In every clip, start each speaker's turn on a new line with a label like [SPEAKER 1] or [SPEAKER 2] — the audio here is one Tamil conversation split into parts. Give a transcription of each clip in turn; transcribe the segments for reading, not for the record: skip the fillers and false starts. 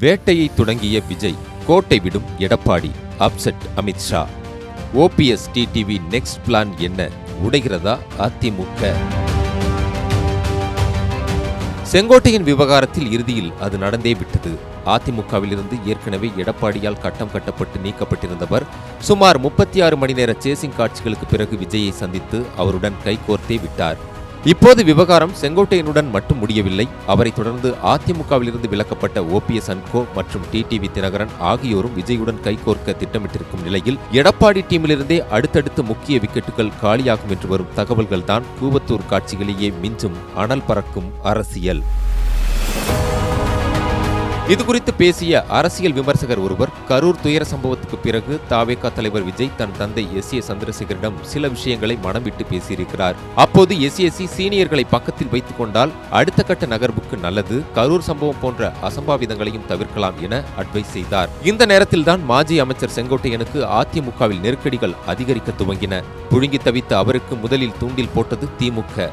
[SPEAKER 1] வேட்டையை தொடங்கிய விஜய், கோட்டை விடும் Edappadi, upset Amit Shah. OPS TTV next plan என்ன? உடைகிறதா அதிமுக? செங்கோட்டையின் விவகாரத்தில் இறுதியில் அது நடந்தே விட்டது. அதிமுகவிலிருந்து ஏற்கனவே எடப்பாடியால் கட்டம் கட்டப்பட்டு நீக்கப்பட்டிருந்தவர் சுமார் 36 மணி நேர சேசிங் காட்சிகளுக்கு பிறகு விஜயை சந்தித்து அவருடன் கைகோர்த்தே விட்டார். இப்போது விவகாரம் செங்கோட்டையனுடன் மட்டும் முடியவில்லை. அவரை தொடர்ந்து அதிமுகவிலிருந்து விலக்கப்பட்ட ஓபிஎஸ் அன்கோ மற்றும் டிடிவி தினகரன் ஆகியோரும் விஜயுடன் கைகோர்க்க திட்டமிட்டிருக்கும் நிலையில் எடப்பாடி டீமிலிருந்தே அடுத்தடுத்து முக்கிய விக்கெட்டுகள் காலியாகும் என்று வரும் தகவல்கள்தான் கூவத்தூர் காட்சிகளிலேயே மிஞ்சும் அனல் பறக்கும் அரசியல். இதுகுறித்து பேசிய அரசியல் விமர்சகர் ஒருவர், கரூர் துயர சம்பவத்துக்கு பிறகு தாவேகா தலைவர் விஜய் தன் தந்தை எஸ். ஏ. சந்திரசேகரிடம் சில விஷயங்களை மனம் விட்டு பேசியிருக்கிறார். அப்போது எஸ்ஏசி சீனியர்களை பக்கத்தில் வைத்துக் கொண்டால் அடுத்த கட்ட நகர்வுக்கு நல்லது, கரூர் சம்பவம் போன்ற அசம்பாவிதங்களையும் தவிர்க்கலாம் என அட்வைஸ் செய்தார். இந்த நேரத்தில்தான் மாஜி அமைச்சர் செங்கோட்டையனுக்கு அதிமுகவில் நெருக்கடிகள் அதிகரிக்க துவங்கின. புழுங்கி தவித்த அவருக்கு முதலில் தூண்டில் போட்டது திமுக.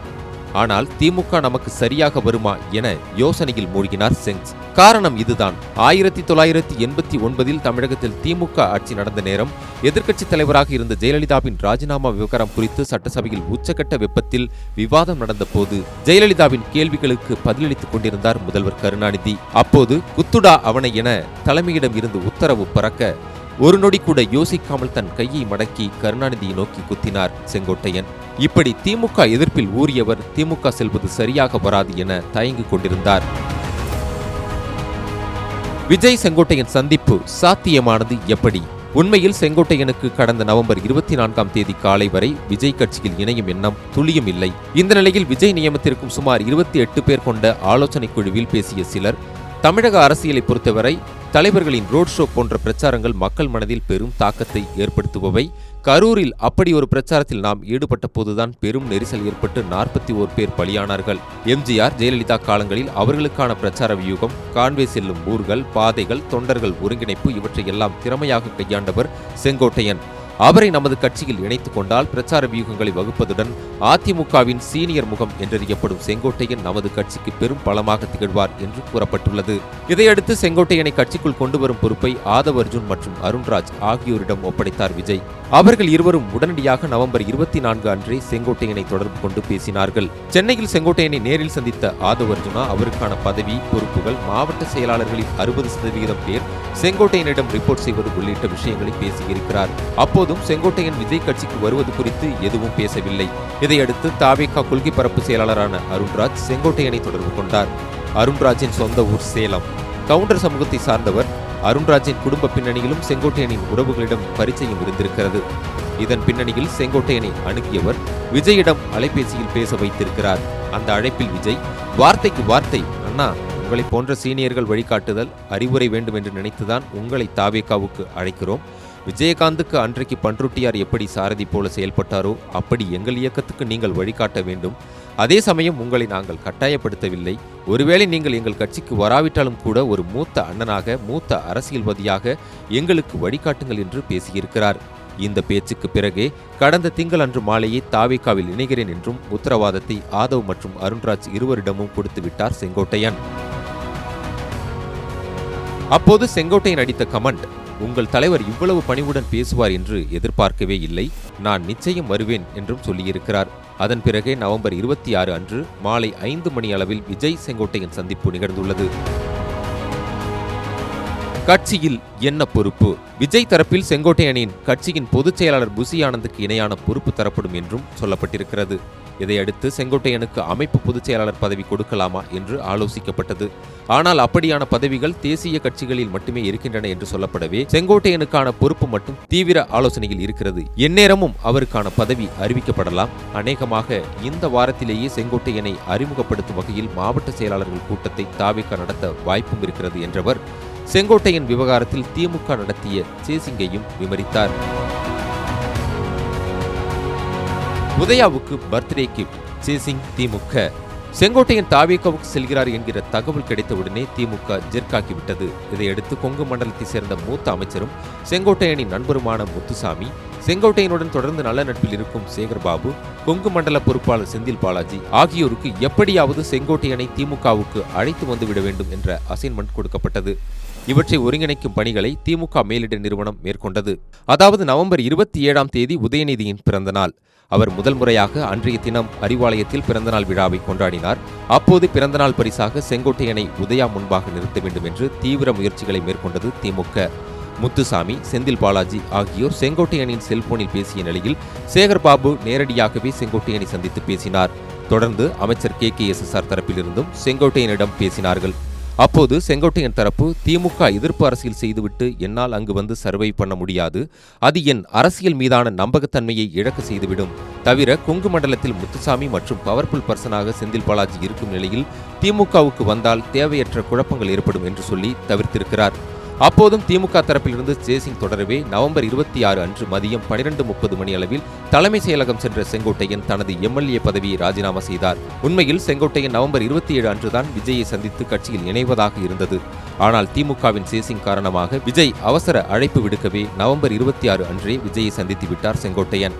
[SPEAKER 1] ஆனால் திமுக நமக்கு சரியாக வருமா என யோசனையில் மூழ்கினார் செங்ஸ். காரணம் இதுதான். 1989 தமிழகத்தில் திமுக ஆட்சி நடந்த நேரம் எதிர்க்கட்சித் தலைவராக இருந்த ஜெயலலிதாவின் ராஜினாமா விவகாரம் குறித்து சட்டசபையில் உச்சகட்ட வெப்பத்தில் விவாதம் நடந்த போது ஜெயலலிதாவின் கேள்விகளுக்கு பதிலளித்துக் கொண்டிருந்தார் முதல்வர் கருணாநிதி. அப்போது குத்துடா அவனை என தலைமையிடம் இருந்து உத்தரவு பறக்க ஒரு நொடி கூட யோசிக்காமல் தன் கையை மடக்கி கருணாநிதியை நோக்கி குத்தினார் செங்கோட்டையன். இப்படி திமுக எதிர்ப்பில் ஊறியவர் திமுக செல்வது சரியாக வராது என தயங்கிக் கொண்டிருந்தார். விஜய் செங்கோட்டையன் சந்திப்பு சாத்தியமானது எப்படி? உண்மையில் செங்கோட்டையனுக்கு கடந்த நவம்பர் 24ஆம் தேதி காலை வரை விஜய் கட்சியில் இணையும் எண்ணம் துளியும் இல்லை. இந்த நிலையில் விஜய் நியமித்திருக்கும் சுமார் 28 பேர் கொண்ட ஆலோசனை குழுவில் பேசிய சிலர், தமிழக அரசியலை பொறுத்தவரை தலைவர்களின் ரோட் ஷோ போன்ற பிரச்சாரங்கள் மக்கள் மனதில் பெரும் தாக்கத்தை ஏற்படுத்துபவை. கரூரில் அப்படி ஒரு பிரச்சாரத்தில் நாம் ஈடுபட்ட போதுதான் பெரும் நெரிசல் ஏற்பட்டு 41 பேர் பலியானார்கள். எம்ஜிஆர், ஜெயலலிதா காலங்களில் அவர்களுக்கான பிரச்சார வியூகம், கான்வே செல்லும் ஊர்கள், பாதைகள், தொண்டர்கள் ஒருங்கிணைப்பு இவற்றையெல்லாம் திறமையாக கையாண்டவர் செங்கோட்டையன். அவரை நமது கட்சியில் இணைத்துக் கொண்டால் பிரச்சார வியூகங்களை வகுப்பதுடன் அதிமுகவின் சீனியர் முகம் என்றறியப்படும் செங்கோட்டையன் நமது கட்சிக்கு பெரும் பலமாக திகழ்வார் என்று கூறப்பட்டுள்ளது. இதையடுத்து செங்கோட்டையனை கட்சிக்குள் கொண்டுவரும் பொறுப்பை ஆதவ் அர்ஜுன் மற்றும் அருண்ராஜ் ஆகியோரிடம் ஒப்படைத்தார் விஜய். அவர்கள் இருவரும் உடனடியாக நவம்பர் 24 அன்றே செங்கோட்டையனை தொடர்பு கொண்டு பேசினார்கள். சென்னையில் செங்கோட்டையனை நேரில் சந்தித்த ஆதவ் அர்ஜுனா அவருக்கான பதவி, பொறுப்புகள், மாவட்ட செயலாளர்களில் 60% பேர் செங்கோட்டையனிடம் ரிப்போர்ட் செய்வது உள்ளிட்ட விஷயங்களை பேசியிருக்கிறார். அப்போதும் செங்கோட்டையன் விஜய் கட்சிக்கு வருவது குறித்து எதுவும் பேசவில்லை. இதையடுத்து தாவேகா கொள்கை பரப்பு செயலாளரான அருண்ராஜ் செங்கோட்டையனை தொடர்பு கொண்டார். அருண்ராஜின் சொந்த ஊர் சேலம். கவுண்டர் சமூகத்தை சார்ந்தவர். அருண்ராஜின் குடும்ப பின்னணியிலும் செங்கோட்டையனின் உறவுகளிடம் பரிச்சயம் இருந்திருக்கிறது. இதன் பின்னணியில் செங்கோட்டையனை அணுகியவர் விஜயிடம் அலைபேசியில் பேச வைத்திருக்கிறார். அந்த அழைப்பில் விஜய் வார்த்தைக்கு வார்த்தை, அண்ணா, உங்களை போன்ற சீனியர்கள் வழிகாட்டுதல், அறிவுரை வேண்டும் என்று நினைத்துதான் உங்களை தாவேகாவுக்கு அழைக்கிறோம். விஜயகாந்துக்கு அன்றைக்கு பன்ருட்டியார் எப்படி சாரதி போல செயல்பட்டாரோ அப்படி எங்கள் இயக்கத்துக்கு நீங்கள் வழிகாட்ட வேண்டும். அதே சமயம் உங்களை நாங்கள் கட்டாயப்படுத்தவில்லை. ஒருவேளை நீங்கள் எங்கள் கட்சிக்கு வராவிட்டாலும் கூட ஒரு மூத்த அண்ணனாக, மூத்த அரசியல்வாதியாக எங்களுக்கு வழிகாட்டுங்கள் என்று பேசியிருக்கிறார். இந்த பேச்சுக்கு பிறகே கடந்த திங்கள் அன்று மாலையே தாவேகாவில் இணைகிறேன் என்றும் உத்தரவாதத்தை ஆதவ் மற்றும் அருண்ராஜ் இருவரிடமும் கொடுத்து விட்டார் செங்கோட்டையன். அப்போது செங்கோட்டையன் அடித்த கமெண்ட், உங்கள் தலைவர் இவ்வளவு பணிவுடன் பேசுவார் என்று எதிர்பார்க்கவே இல்லை, நான் நிச்சயம் வருவேன் என்றும் சொல்லியிருக்கிறார். அதன் பிறகே நவம்பர் 26 அன்று மாலை 5 மணி அளவில் விஜய் செங்கோட்டையன் சந்திப்பு நிகழ்ந்துள்ளது. கட்சியில் என்ன பொறுப்பு? விஜய் தரப்பில் செங்கோட்டையனின் கட்சியின் பொதுச் செயலாளர் புசி ஆனந்துக்கு இணையான பொறுப்பு தரப்படும் என்றும் சொல்லப்பட்டிருக்கிறது. இதையடுத்து செங்கோட்டையனுக்கு அமைப்பு பொதுச் செயலாளர் பதவி கொடுக்கலாமா என்று ஆலோசிக்கப்பட்டது. ஆனால் அப்படியான பதவிகள் தேசிய கட்சிகளில் மட்டுமே இருக்கின்றன என்று சொல்லப்படவே செங்கோட்டையனுக்கான பொறுப்பு மட்டும் தீவிர ஆலோசனையில் இருக்கிறது. எந்நேரமும் அவருக்கான பதவி அறிவிக்கப்படலாம். அநேகமாக இந்த வாரத்திலேயே செங்கோட்டையனை அறிமுகப்படுத்தும் வகையில் மாவட்ட செயலாளர்கள் கூட்டத்தை தாவேகா நடத்த வாய்ப்பும் இருக்கிறது என்றவர் செங்கோட்டையன் விவகாரத்தில் திமுக நடத்திய சேசிங்கையும் விமரித்தார். உதயாவுக்கு பர்த்டே கிஃப்ட், சேசிங் திமுக. செங்கோட்டையன் தாவேகாவுக்கு செல்கிறார் என்கிற தகவல் கிடைத்தவுடனே திமுக ஜெர்க்காக்கிவிட்டது. இதையடுத்து கொங்கு மண்டலத்தை சேர்ந்த மூத்த அமைச்சரும் செங்கோட்டையனின் நண்பருமான முத்துசாமி, செங்கோட்டையனுடன் தொடர்ந்து நல்ல நட்பில் இருக்கும் சேகர்பாபு, கொங்கு மண்டல பொறுப்பாளர் செந்தில் பாலாஜி ஆகியோருக்கு எப்படியாவது செங்கோட்டையனை திமுகவுக்கு அழைத்து வந்துவிட வேண்டும் என்ற அசைன்மெண்ட் கொடுக்கப்பட்டது. இவற்றை ஒருங்கிணைக்கும் பணிகளை திமுக மேலிட நிறுவனம் மேற்கொண்டது. அதாவது நவம்பர் 27ஆம் தேதி உதயநிதியின் பிறந்தநாள். அவர் முதல் முறையாக அன்றைய தினம் அறிவாலயத்தில் பிறந்தநாள் விழாவை கொண்டாடினார். அப்போது பிறந்தநாள் பரிசாக செங்கோட்டையனை உதயா முன்பாக நிறுத்த வேண்டும் என்று தீவிர முயற்சிகளை மேற்கொண்டது திமுக. முத்துசாமி, செந்தில் பாலாஜி ஆகியோர் செங்கோட்டையனின் செல்போனில் பேசிய நிலையில் சேகர்பாபு நேரடியாகவே செங்கோட்டையனை சந்தித்து பேசினார். தொடர்ந்து அமைச்சர் KKSSR தரப்பிலிருந்தும் செங்கோட்டையனிடம் பேசினார்கள். அப்போது செங்கோட்டையன் தரப்பு, திமுக எதிர்ப்பு அரசியல் செய்துவிட்டு என்னால் அங்கு வந்து சர்வை பண்ண முடியாது, அது என் அரசியல் மீதான நம்பகத்தன்மையை இழக்க செய்துவிடும். தவிர கொங்கு மண்டலத்தில் முத்துசாமி மற்றும் பவர்ஃபுல் பர்சனாக செந்தில் பாலாஜி இருக்கும் நிலையில் திமுகவுக்கு வந்தால் தேவையற்ற குழப்பங்கள் ஏற்படும் என்று சொல்லி தவிர்த்திருக்கிறார். அப்போதும் திமுக தரப்பிலிருந்து சேசிங் தொடரவே நவம்பர் 26 அன்று மதியம் 12:30 மணி அளவில் தலைமை செயலகம் சென்ற செங்கோட்டையன் தனது MLA பதவியை ராஜினாமா செய்தார். உண்மையில் செங்கோட்டையன் நவம்பர் 27 அன்றுதான் விஜயை சந்தித்து கட்சியில் இணைவதாக இருந்தது. ஆனால் திமுகவின் சேசிங் காரணமாக விஜய் அவசர அழைப்பு விடுக்கவே நவம்பர் 26 அன்றே விஜயை சந்தித்து விட்டார் செங்கோட்டையன்.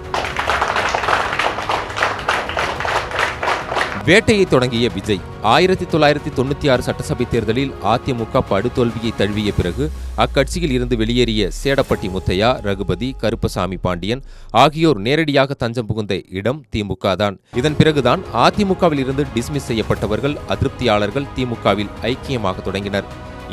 [SPEAKER 1] வேட்டையை தொடங்கிய விஜய் 1996 சட்டசபை தேர்தலில் அதிமுக படுதோல்வியை தழுவிய பிறகு அக்கட்சியில் இருந்து வெளியேறிய சேடப்பட்டி முத்தையா, ரகுபதி, கருப்பசாமி பாண்டியன் ஆகியோர் நேரடியாக தஞ்சம் புகுந்த இடம் திமுக தான். இதன் பிறகுதான் அதிமுகவில் இருந்து டிஸ்மிஸ் செய்யப்பட்டவர்கள், அதிருப்தியாளர்கள் திமுகவில் ஐக்கியமாக தொடங்கினர்.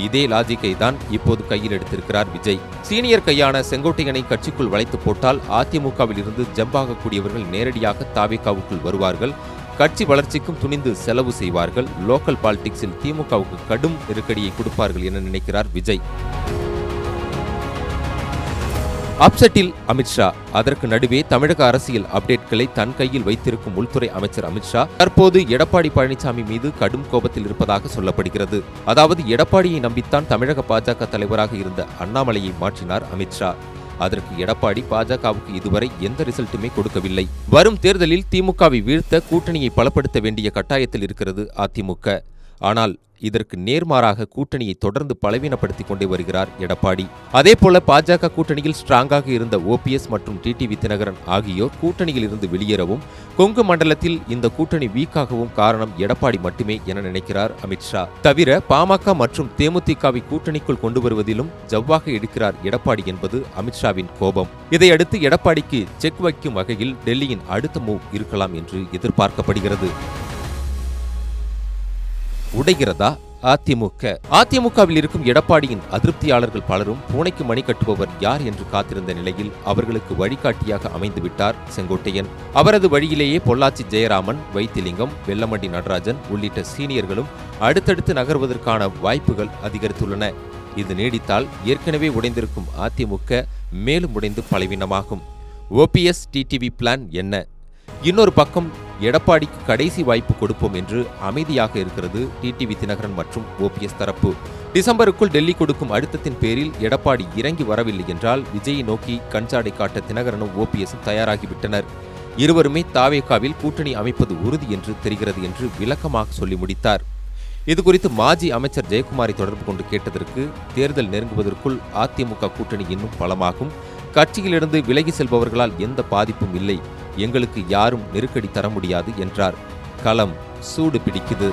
[SPEAKER 1] இதே லாஜிக்கை தான் இப்போது கையில் எடுத்திருக்கிறார் விஜய். சீனியர் கையான செங்கோட்டையனை கட்சிக்குள் வளைத்து போட்டால் அதிமுகவில் இருந்து ஜம்பாகக்கூடியவர்கள் நேரடியாக தாவேகாவுக்குள் வருவார்கள். கட்சி வளர்ச்சிக்கும் துணிந்து செலவு செய்வார்கள். லோக்கல் பாலிடிக்ஸில் திமுகவுக்கு கடும் நெருக்கடியை கொடுப்பார்கள் என நினைக்கிறார் விஜய். அப்செட்டில் அமித்ஷா. அதற்கு நடுவே தமிழக அரசியல் அப்டேட்களை தன் கையில் வைத்திருக்கும் உள்துறை அமைச்சர் அமித்ஷா தற்போது எடப்பாடி பழனிசாமி மீது கடும் கோபத்தில் இருப்பதாக சொல்லப்படுகிறது. அதாவது எடப்பாடியை நம்பித்தான் தமிழக பாஜக தலைவராக இருந்த அண்ணாமலையை மாற்றினார் அமித்ஷா. அதற்கு எடப்பாடி பாஜகவுக்கு இதுவரை எந்த ரிசல்ட்டுமே கொடுக்கவில்லை. வரும் தேர்தலில் திமுகவை வீழ்த்த கூட்டணியை பலப்படுத்த வேண்டிய கட்டாயத்தில் இருக்கிறது அதிமுக. ஆனால் இதற்கு நேர்மாறாக கூட்டணியை தொடர்ந்து பலவீனப்படுத்திக் கொண்டே வருகிறார் எடப்பாடி. அதேபோல பாஜக கூட்டணியில் ஸ்ட்ராங்காக இருந்த OPS மற்றும் டிடிவி தினகரன் ஆகியோர் கூட்டணியில் இருந்து வெளியேறவும், கொங்கு மண்டலத்தில் இந்த கூட்டணி வீக்காகவும் காரணம் எடப்பாடி மட்டுமே என நினைக்கிறார் அமித்ஷா. தவிர பாமக மற்றும் தேமுதிகவை கூட்டணிக்குள் கொண்டு வருவதிலும் ஜவ்வாக எடுக்கிறார் எடப்பாடி என்பது அமித்ஷாவின் கோபம். இதையடுத்து எடப்பாடிக்கு செக் வைக்கும் வகையில் டெல்லியின் அடுத்த மூவ் இருக்கலாம் என்று எதிர்பார்க்கப்படுகிறது. உடைகிறதா அதிமுக? அதிமுகவில் இருக்கும் எடப்பாடியின் அதிருப்தியாளர்கள் பலரும் பூனைக்கு மணி கட்டுபவர் யார் என்று காத்திருந்த நிலையில் அவர்களுக்கு வழிகாட்டியாக அமைந்துவிட்டார் செங்கோட்டையன். அவரது வழியிலேயே பொள்ளாச்சி ஜெயராமன், வைத்திலிங்கம், வெல்லமண்டி நடராஜன் உள்ளிட்ட சீனியர்களும் அடுத்தடுத்து நகர்வதற்கான வாய்ப்புகள் அதிகரித்துள்ளன. இது நீடித்தால் ஏற்கனவே உடைந்திருக்கும் அதிமுக மேலும் உடைந்து பலவீனமாகும். OPS டிடிவி பிளான் என்ன? இன்னொரு பக்கம் எடப்பாடிக்கு கடைசி வாய்ப்பு கொடுப்போம் என்று அமைதியாக இருக்கிறது டிடிவி தினகரன் மற்றும் OPS தரப்பு. டிசம்பருக்குள் டெல்லி கொடுக்கும் அழுத்தத்தின் பேரில் எடப்பாடி இறங்கி வரவில்லை என்றால் விஜயை நோக்கி கண்சாடை காட்ட தினகரனும் OPSும் தயாராகிவிட்டனர். இருவருமே தாவேகாவில் கூட்டணி அமைப்பது உறுதி என்று தெரிகிறது என்று விளக்கமாக சொல்லி முடித்தார். இதுகுறித்து மாஜி அமைச்சர் ஜெயக்குமாரை தொடர்பு கொண்டு கேட்டதற்கு, தேர்தல் நெருங்குவதற்குள் அதிமுக கூட்டணி இன்னும் பலமாகும், கட்சியிலிருந்து விலகி செல்பவர்களால் எந்த பாதிப்பும் இல்லை, எங்களுக்கு யாரும் நெருக்கடி தர முடியாது என்றார். களம் சூடு பிடிக்குது.